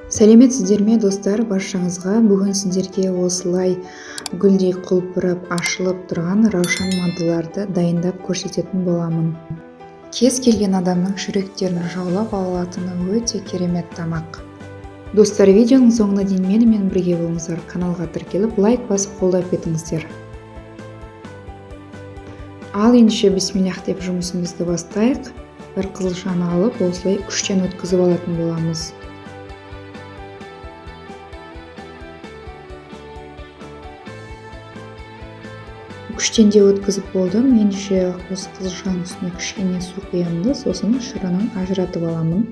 Сәлеметсіздер ме достар, баршаңызға бүгін сіздерге осылай гүлдей құлпырып ашылып тұрған раушан мантыларды дайындап көрсететін боламын. Кез келген адамның жүректерін жаулап алатыны өте керемет тамақ. Достар, видеоның соңына дейін менімен бірге болыңыздар. Каналға тіркеліп лайк басып қолдап кетіңіздер. Ал ендеше бисмиллах деп жұмысымызды бастайық. Бір қызылшаны алып осылай күштен өткізіп алатын боламыз. Күштен де өткізіп болдым. Ендеше осы қызылшаның үстіне кішкене су құямын, сосын шырынын ажыратып аламын.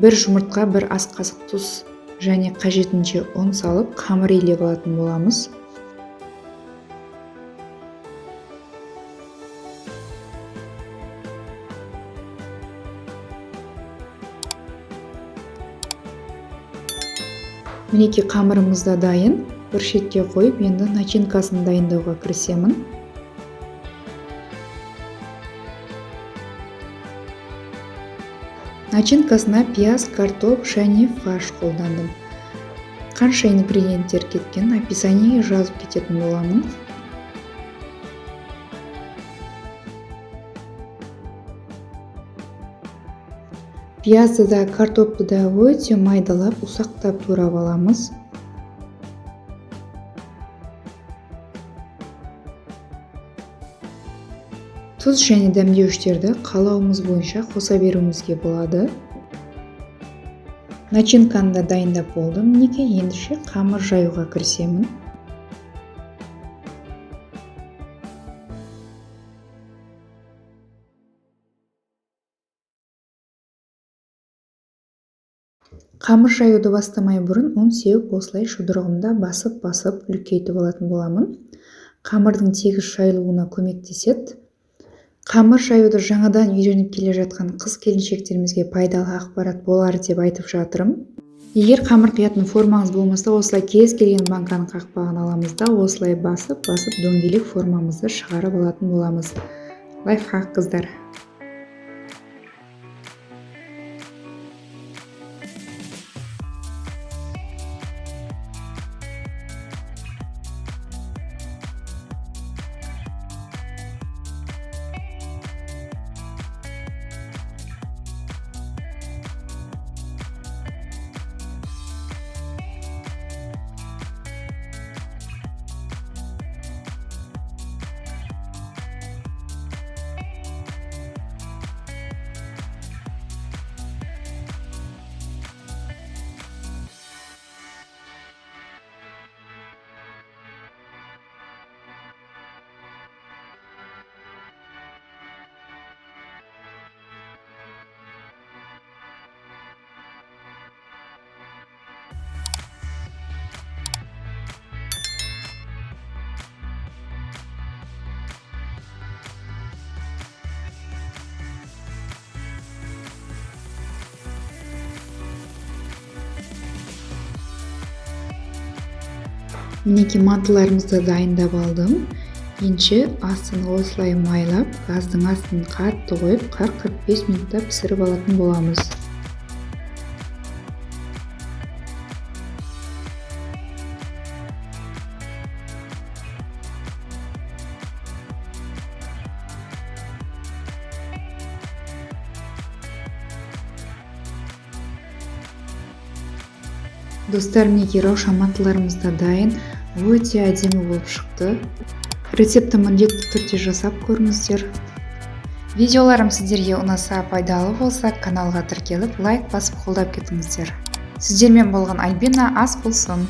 Бір жұмыртқа, бір ас қасық тұз және қажетінше ұн салып қамыр илеп алатын боламыз. Мінекей қамырымыз да дайын. Бір шетке қойып, енді начинкасын дайындауға кірісемін. Начинкасына пияз, картоп және фарш қолдандым. Қанша ингредиенттер кеткен описаниеге жазып кететін боламын. Пиязды да, картопты да өте майдалап, ұсақтап турап аламыз. Тұз және дәмдеуіштерді қалауымыз бойынша қоса беруімізге болады. Начинканы да дайындап болдым. Мінекей ендеше қамыр жаюға кірісемін. Қамыр жаюды бастамай бұрын ұн сеуіп осылай шұдырығымда басып үлкейтіп алатын боламын. Қамырдың тегіс жайылуына көмектеседі. Қамыр жаюды жаңадан үйреніп келе жатқан қыз-келіншектерімізге пайдалы ақпарат болар деп айтып жатырмын. Егер қамыр қиятын формаңыз болмаса, осылай кез келген банканың қақпағын аламыз да осылай басып дөңгелек формамызды шығарып алатын боламыз. Лайфхак қыздар. Мінекей мантыларымызды дайындап алдым. Ендеше астын осылай майлап, газдың астын қатты қойып, 40-45 минутта пісіріп алатын боламыз. Достар, мінекей раушан мантыларымыз да дайын. Өте әдемі болып шықты. Рецепті міндетті түрде жасап көріңіздер. Видеоларым сіздерге ұнаса, пайдалы болса, каналға тіркеліп, лайк басып қолдап кетіңіздер. Сіздермен болған Альбина, ас болсын.